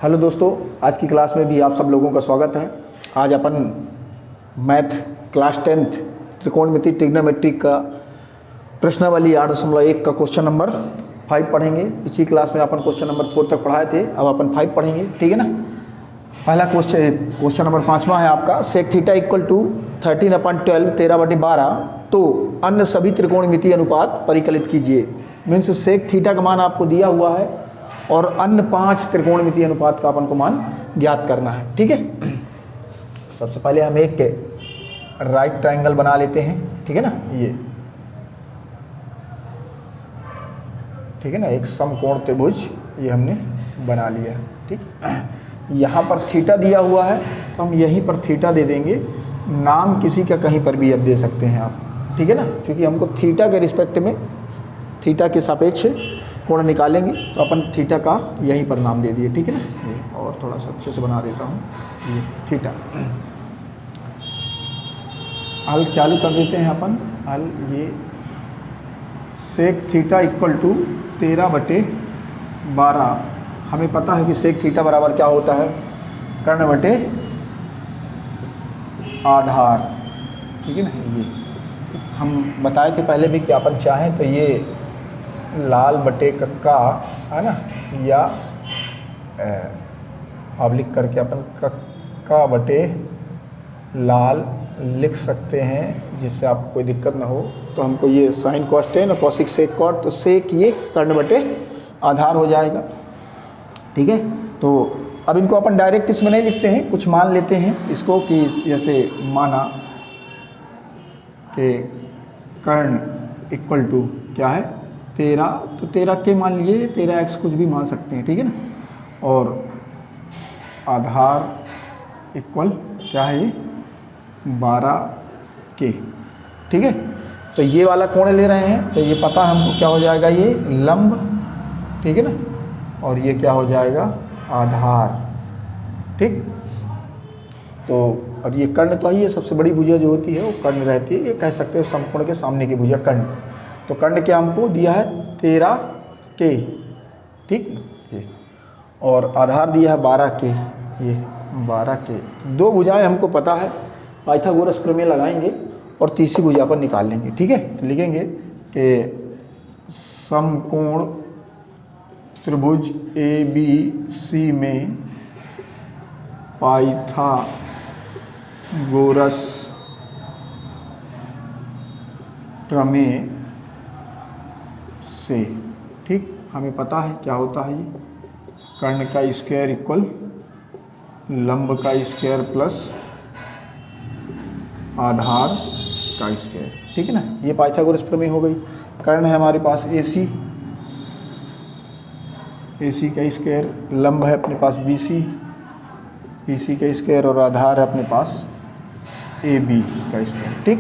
Hello दोस्तों, आज की क्लास में भी आप सब लोगों का स्वागत है। आज अपन मैथ क्लास 10th त्रिकोणमिति ट्रिग्नोमेट्री का प्रश्नावली 8.1 का क्वेश्चन नंबर 5 पढ़ेंगे। पिछली क्लास में अपन क्वेश्चन नंबर 4 तक पढ़ाए थे, अब अपन 5 पढ़ेंगे, ठीक है ना। पहला क्वेश्चन नंबर 5वां है आपका, सेक थीटा इक्वल टू 13/12 13/12 तो अन्य सभी त्रिकोणमिति अनुपात परिकलित कीजिए। मीन्स सेक थीटा का मान आपको दिया हुआ है और अन्य 5 त्रिकोणमिति अनुपात का अपन को मान ज्ञात करना है, ठीक है। सबसे पहले हम एक राइट ट्रायंगल बना लेते हैं, ठीक है ना। ये ठीक है ना, एक समकोण त्रिभुज ये हमने बना लिया, ठीक। यहाँ पर थीटा दिया हुआ है तो हम यहीं पर थीटा दे देंगे। नाम किसी का कहीं पर भी अब दे सकते हैं आप, ठीक है ना, क्योंकि हमको थीटा के रिस्पेक्ट में, थीटा के सापेक्ष कोण निकालेंगे तो अपन थीटा का यहीं पर नाम दे दिए, ठीक है ना। ये और थोड़ा सा अच्छे से बना देता हूँ, ये थीटा। हल चालू कर देते हैं अपन। हल ये सेक थीटा इक्वल टू 13/12। हमें पता है कि सेक थीटा बराबर क्या होता है, कर्ण बटे आधार, ठीक है ना। ये हम बताए थे पहले भी कि अपन चाहें तो ये लाल बटे कक्का है ना, या ऑब्लिक करके अपन कक्का बटे लाल लिख सकते हैं, जिससे आपको कोई दिक्कत ना हो। तो हमको ये साइन कॉस टेन और कॉसिक सेक कॉट, तो सेक ये कर्ण बटे आधार हो जाएगा, ठीक है। तो अब इनको अपन डायरेक्ट इसमें नहीं लिखते हैं, कुछ मान लेते हैं इसको, कि जैसे माना कि कर्ण इक्वल टू क्या है 13, तो 13 के मान लिए 13x कुछ भी मान सकते हैं, ठीक है ना। और आधार इक्वल क्या है ये 12 के, ठीक है। तो ये वाला कोण ले रहे हैं तो ये पता हमको क्या हो जाएगा, ये लंब, ठीक है ना, और ये क्या हो जाएगा आधार, ठीक। तो और ये कर्ण तो ही है, सबसे बड़ी भुजा जो होती है वो कर्ण रहती है, ये कह सकते हो समकोण के सामने की भुजा कर्ण। तो कर्ण क्या हमको दिया है 13 के, ठीक, ये, और आधार दिया है 12 के, ये 12 के। दो भुजाएं हमको पता है, पाइथागोरस प्रमेय लगाएंगे और तीसरी भुजा पर निकाल लेंगे, ठीक है। तो लिखेंगे कि समकोण त्रिभुज ABC में पाइथागोरस प्रमेय से, ठीक। हमें पता है क्या होता है, ये कर्ण का स्क्वायर इक्वल लंब का स्क्वायर प्लस आधार का स्क्वायर, ठीक है ना। ये पाइथागोरस प्रमेय हो गई। कर्ण है हमारे पास AC का स्क्वायर, लंब है अपने पास BC का स्क्वायर, और आधार है अपने पास AB का स्क्वायर, ठीक।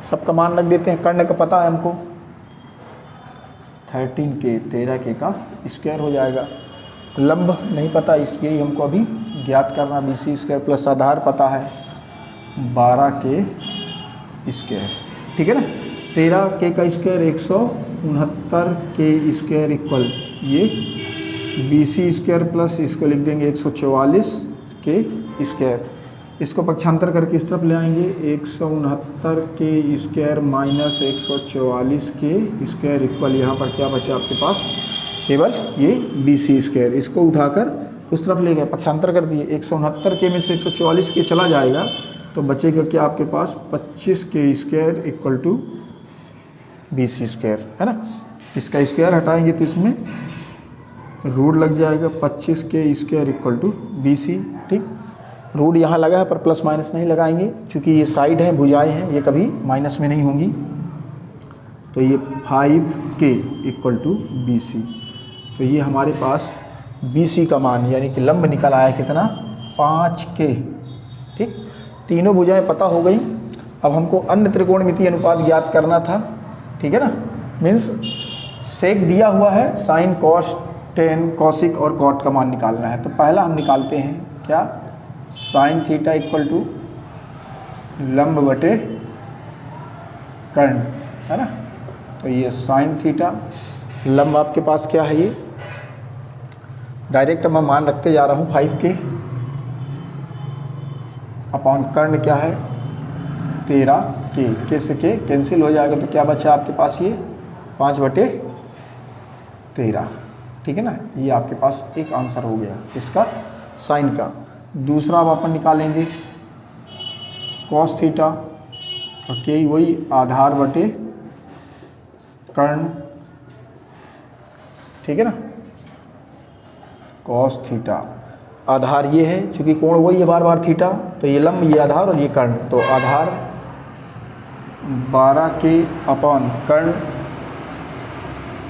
सबका मान रख देते हैं। कर्ण का पता है हमको 13 के 13 के का स्क्वायर हो जाएगा। लंब नहीं पता, इसलिए हमको अभी ज्ञात करना। BC स्क्वायर प्लस आधार पता है 12 के स्क्वायर, ठीक है ना। 13 के का स्क्वायर 169 के स्क्वायर इक्वल ये BC स्क्वायर प्लस इसको लिख देंगे 144 के स्क्वायर। इसको पक्षांतर करके इस तरफ ले आएंगे, 169 के स्क्वायर माइनस 144 के स्क्वायर इक्वल यहाँ पर क्या बचा आपके पास, केवल ये BC स्क्वायर। इसको उठाकर उस तरफ ले गए, पक्षांतर कर दिए, 169 के में से 144 के चला जाएगा तो बचेगा क्या आपके पास 25 के square equal to BC square, है ना। इसका स्क्वायर हटाएंगे तो इसमें रूट लग जाएगा, 25 के स्क्वायर इक्वल टू BC, ठीक। रूट यहाँ लगा है पर प्लस माइनस नहीं लगाएंगे, क्योंकि ये साइड हैं, भुजाएं हैं, ये कभी माइनस में नहीं होंगी। तो ये 5 के इक्वल टू BC। तो ये हमारे पास BC का मान यानी कि लंब निकल आया कितना 5 के, ठीक। तीनों भुजाएं पता हो गई। अब हमको अन्य त्रिकोणमिति अनुपात ज्ञात करना था, ठीक है ना। मीन्स सेक दिया हुआ है, साइन कॉस टेन कॉसिक और कॉट का मान निकालना है। तो पहला हम निकालते हैं क्या, साइन थीटा इक्वल टू लंब बटे कर्ण, है ना। तो ये साइन थीटा, लंब आपके पास क्या है ये डायरेक्ट मैं मान रखते जा रहा हूँ 5k अपॉन कर्ण क्या है 13k, के से के कैंसिल हो जाएगा तो क्या बचा आपके पास ये 5/13, ठीक है ना। ये आपके पास एक आंसर हो गया इसका साइन का। दूसरा अब अपन निकालेंगे कॉस थीटा, ओके वही आधार बटे कर्ण, ठीक है ना। कॉस थीटा आधार ये है, चूँकि कोण वही है बार बार थीटा, तो ये लंब ये आधार और ये कर्ण, तो आधार 12k अपॉन कर्ण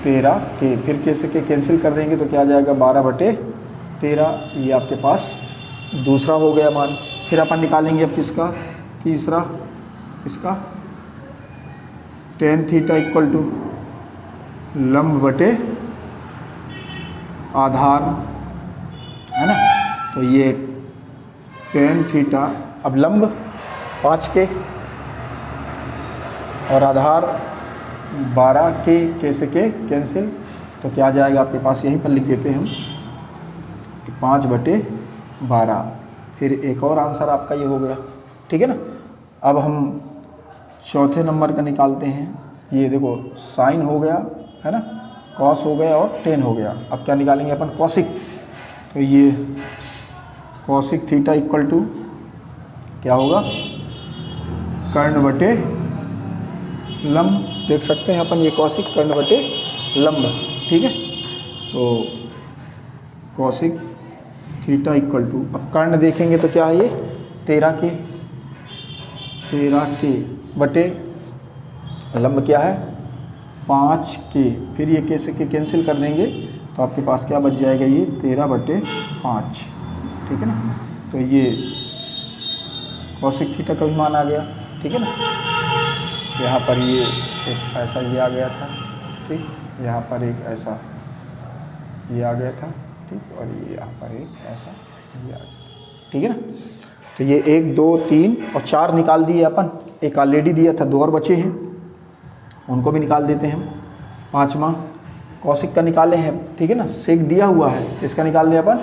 13k, फिर के से के कैंसिल कर देंगे तो क्या आ जाएगा 12/13, ये आपके पास दूसरा हो गया मान। फिर अपन निकालेंगे अब किसका तीसरा, इसका tan थीटा इक्वल टू लंब बटे आधार, है ना। तो ये tan थीटा, अब लंब 5k और आधार 12k, के से के कैंसिल तो क्या आ जाएगा आपके पास, यहीं पर लिख देते हैं हम कि 5/12। फिर एक और आंसर आपका ये हो गया, ठीक है ना। अब हम चौथे नंबर का निकालते हैं। ये देखो साइन हो गया, है ना, कॉस हो गया और टेन हो गया। अब क्या निकालेंगे अपन कॉसिक, तो ये कॉसिक थीटा इक्वल टू क्या होगा कर्ण बटे लंब, देख सकते हैं अपन ये कॉसिक कर्ण बटे लंब, ठीक है। तो कॉसिक थीटा इक्वल टू, अब कर्ण देखेंगे तो क्या है ये 13k बटे लंब क्या है 5k, फिर ये के से के कैंसिल कर देंगे तो आपके पास क्या बच जाएगा ये 13/5, ठीक है ना। तो ये कॉसिक थीटा का भी मान आ गया, ठीक है ना। यहाँ पर ये एक ऐसा ये आ गया था, ठीक, यहाँ पर एक ऐसा ये आ गया था, ठीक, और ये यहाँ पर एक ऐसा ये आ गया, ठीक है ना। तो ये 1 2 3 और 4 निकाल दिए अपन, एक ऑलरेडी दिया था, 2 और बचे हैं, उनको भी निकाल देते हैं हम। 5वां कॉसिक का निकाले हैं, ठीक है ना, सेक दिया हुआ है, इसका निकाल दिया अपन,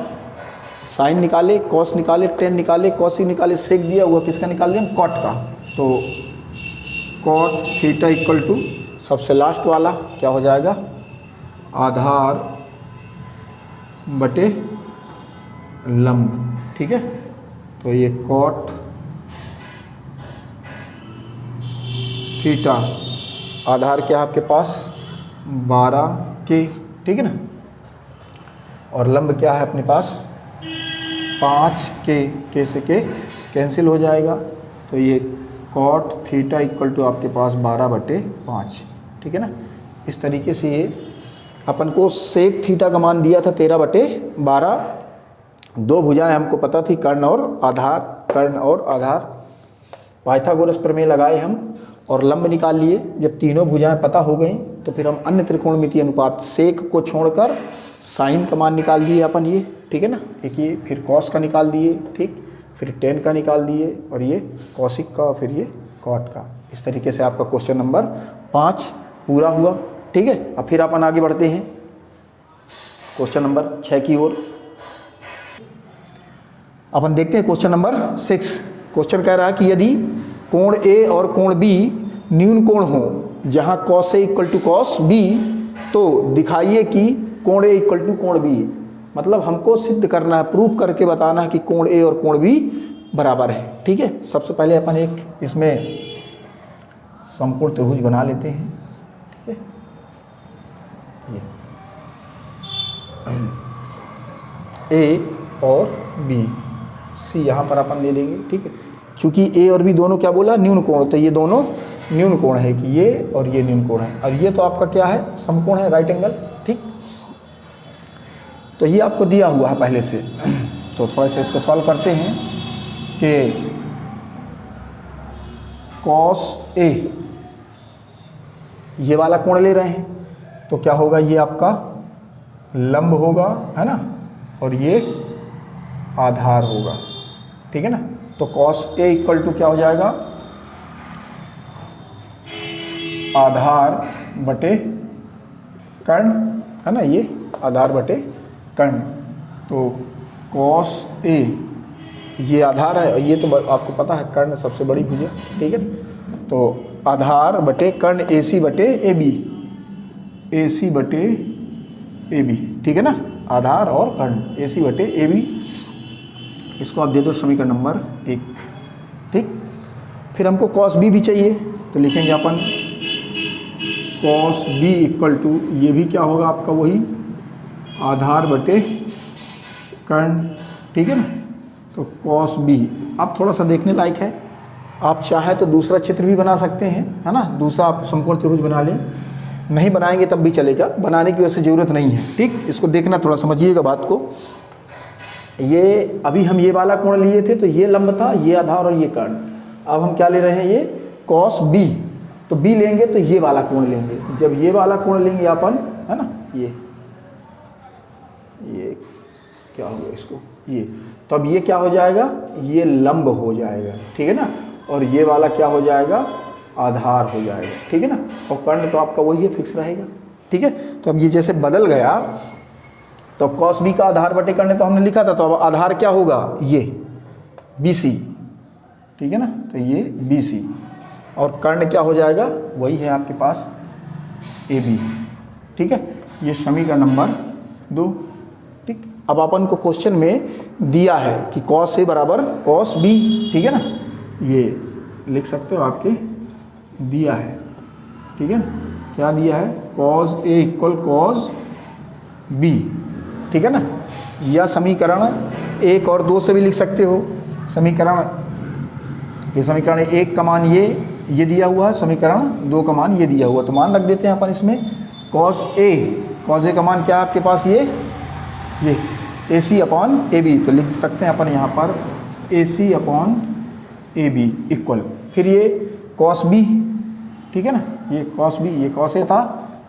साइन निकाले, कॉस निकाले, टेन निकाले, कॉसिक निकाले, सेक दिया हुआ किसका निकाल दिया हम कॉट का। तो कॉट थीटा इक्वल टू सबसे लास्ट वाला क्या हो जाएगा आधार बटे लंब, ठीक है। तो ये कॉट थीटा आधार क्या है आपके पास 12k, ठीक है ना, और लंब क्या है अपने पास 5k, के से के कैंसिल हो जाएगा तो ये कॉट थीटा इक्वल टू आपके पास 12/5, ठीक है ना। इस तरीके से ये अपन को सेक थीटा का मान दिया था 13/12, 2 भुजाएं हमको पता थी कर्ण और आधार, पाइथागोरस प्रमेय लगाए हम और लंब निकाल लिए। जब तीनों भुजाएं पता हो गई तो फिर हम अन्य त्रिकोणमितीय अनुपात सेक को छोड़कर साइन का मान निकाल दिए अपन ये, ठीक है ना। एक ये फिर कॉस का निकाल दिए, ठीक, फिर टेन का निकाल दिए और ये कॉसिक का और फिर ये कॉट का। इस तरीके से आपका क्वेश्चन नंबर 5 पूरा हुआ, ठीक है। अब फिर अपन आगे बढ़ते हैं क्वेश्चन नंबर 6 की ओर। अपन देखते हैं क्वेश्चन नंबर 6। क्वेश्चन कह रहा है कि यदि कोण ए और कोण बी न्यून कोण हो जहां cos A equal to cos B, तो दिखाइए कि कोण ए इक्वल टू कोण बी। मतलब हमको सिद्ध करना है, प्रूफ करके बताना है कि कोण ए और कोण बी बराबर है, ठीक है। सबसे पहले अपन एक इसमें समकोण त्रिभुज बना लेते हैं, ठीक है। ए और बी, सी यहाँ पर अपन ले लेंगे, ठीक है। चूँकि ए और बी दोनों क्या बोला न्यून कोण, तो ये दोनों न्यून कोण है कि ये और ये न्यून कोण है। और ये तो आपका क्या है समकोण है, राइट एंगल, ठीक। तो ये आपको दिया हुआ है पहले से, तो थोड़ा सा इसको सॉल्व करते हैं कि कॉस ए ये वाला कोण ले रहे हैं तो क्या होगा, ये आपका लंब होगा, है ना, और ये आधार होगा, ठीक है ना। तो कॉस ए इक्वल टू क्या हो जाएगा आधार बटे कर्ण, है ना, ये आधार बटे कर्ण। तो cos A ये आधार है, और ये तो आपको पता है कर्ण सबसे बड़ी भुजा, ठीक है। तो आधार बटे कर्ण AC बटे AB, AC बटे AB, ठीक है ना, आधार और कर्ण AC बटे AB, इसको आप दे दो समीकरण नंबर 1, ठीक। फिर हमको cos B भी चाहिए, तो लिखेंगे अपन cos B इक्वल टू, ये भी क्या होगा आपका वही आधार बटे कर्ण, ठीक है ना। तो cos B आप थोड़ा सा देखने लायक है, आप चाहे तो दूसरा चित्र भी बना सकते हैं, है ना, दूसरा आप समकोण त्रिभुज बना लें, नहीं बनाएंगे तब भी चलेगा, बनाने की वैसे ज़रूरत नहीं है, ठीक। इसको देखना थोड़ा समझिएगा बात को। ये अभी हम ये वाला कोण लिए थे, तो ये लंब था, ये आधार और ये कर्ण। अब हम क्या ले रहे हैं, ये cos B, तो B लेंगे तो ये वाला कोण लेंगे। जब ये वाला कोण लेंगे अपन, है ना, ये क्या होगा इसको, ये, तो अब ये क्या हो जाएगा, ये लंब हो जाएगा, ठीक है ना, और ये वाला क्या हो जाएगा, आधार हो जाएगा, ठीक है ना, और कर्ण तो आपका वही है, फिक्स रहेगा, ठीक है। तो अब ये जैसे बदल गया, तो अब cos B का आधार बटे कर्ण तो हमने लिखा था, तो अब आधार क्या होगा, ये BC, ठीक है ना, तो ये BC, और कर्ण क्या हो जाएगा, वही है आपके पास AB, ठीक है। ये समीकरण नंबर 2, ठीक। अब अपन को क्वेश्चन में दिया है कि cos A बराबर cos B, ठीक है ना, ये लिख सकते हो, आपके दिया है, ठीक है ना, क्या दिया है, cos A equal cos B, ठीक है ना। या समीकरण 1 और 2 से भी लिख सकते हो। समीकरण 1 का मान ये दिया हुआ है, समीकरण 2 का मान ये दिया हुआ, तो मान रख देते हैं अपन इसमें cos A का मान क्या है आपके पास, ये AC अपॉन AB, तो लिख सकते हैं अपन यहाँ पर AC अपॉन AB इक्वल, फिर ये cos B, ठीक है ना, ये cos B, ये cos A था,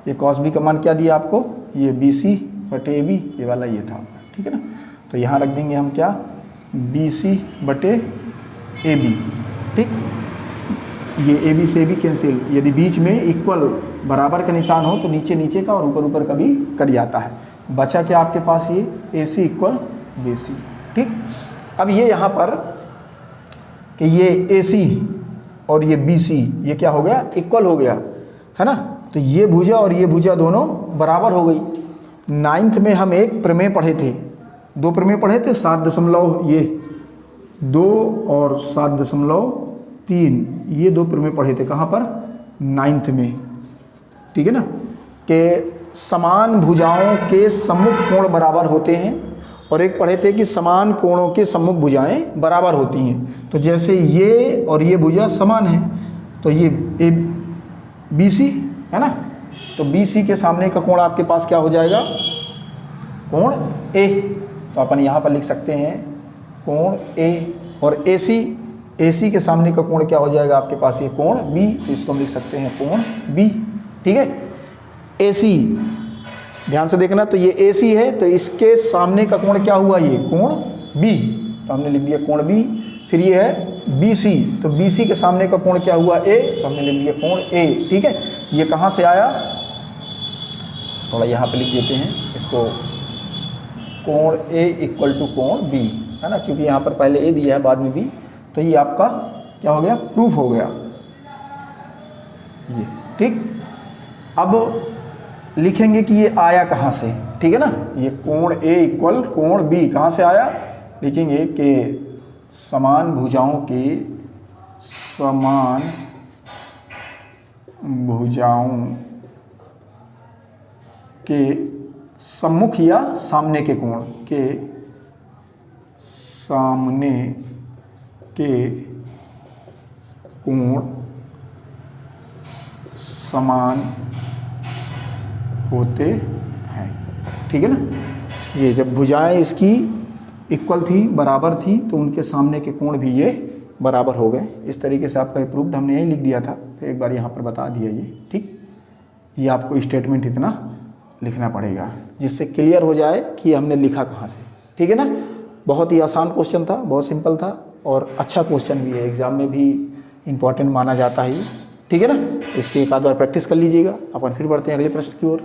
ये cos B का मान क्या दिया आपको, ये BC बटे AB, ये वाला ये था, ठीक है ना। तो यहाँ रख देंगे हम क्या, BC बटे AB, ठीक। ये AB से AB कैंसिल, यदि बीच में इक्वल बराबर का निशान हो तो नीचे नीचे का और ऊपर ऊपर का भी कट जाता है। बचा क्या आपके पास, ये AC इक्वल BC, ठीक। अब ये यहाँ पर कि ये AC और ये BC ये क्या हो गया, इक्वल हो गया, है ना, तो ये भुजा और ये भुजा दोनों बराबर हो गई। 9th में हम एक प्रमेय पढ़े थे, 2 प्रमेय पढ़े थे, 7.2 और 7.3, ये 2 प्रमेय पढ़े थे, कहाँ पर, 9th में, ठीक है ना, कि समान भुजाओं के सम्मुख कोण बराबर होते हैं, और एक पढ़े थे कि समान कोणों के सम्मुख भुजाएं बराबर होती हैं। तो जैसे ये और ये भुजा समान है, तो ये BC है ना, तो BC के सामने का कोण आपके पास क्या हो जाएगा, कोण A, तो अपन यहाँ पर लिख सकते हैं कोण A, और AC के सामने का कोण क्या हो जाएगा आपके पास, ये कोण B, तो इसको हम लिख सकते हैं कोण B, ठीक है। AC ध्यान से देखना, तो ये AC है, तो इसके सामने का कोण क्या हुआ, ये कोण B, तो हमने लिख दिया कोण B। फिर ये है BC, तो BC के सामने का कोण क्या हुआ, A, तो हमने लिख दिया कोण A, ठीक है। ये कहाँ से आया, थोड़ा यहाँ पे लिख देते हैं इसको, कोण A इक्वल टू कोण B, है ना, क्योंकि यहाँ पर पहले A दिया है बाद में B, तो ये आपका क्या हो गया, प्रूफ हो गया ये, ठीक। अब लिखेंगे कि ये आया कहाँ से, ठीक है ना, ये कोण A इक्वल कोण B कहाँ से आया, लिखेंगे कि समान भुजाओं के सम्मुख या सामने के कोण के सामने के कोण समान होते हैं, ठीक है ना। ये जब भुजाएं इसकी इक्वल थी, बराबर थी, तो उनके सामने के कोण भी ये बराबर हो गए। इस तरीके से आपका प्रूफ्ड हमने यही लिख दिया था, फिर एक बार यहाँ पर बता दिया ये, ठीक। ये आपको स्टेटमेंट इतना लिखना पड़ेगा जिससे क्लियर हो जाए कि हमने लिखा कहाँ से, ठीक है ना। बहुत ही आसान क्वेश्चन था, बहुत सिंपल था, और अच्छा क्वेश्चन भी है, एग्ज़ाम में भी इम्पॉर्टेंट माना जाता है ये, ठीक है ना। इसकी एक आध बार प्रैक्टिस कर लीजिएगा। अपन फिर बढ़ते हैं अगले प्रश्न की ओर।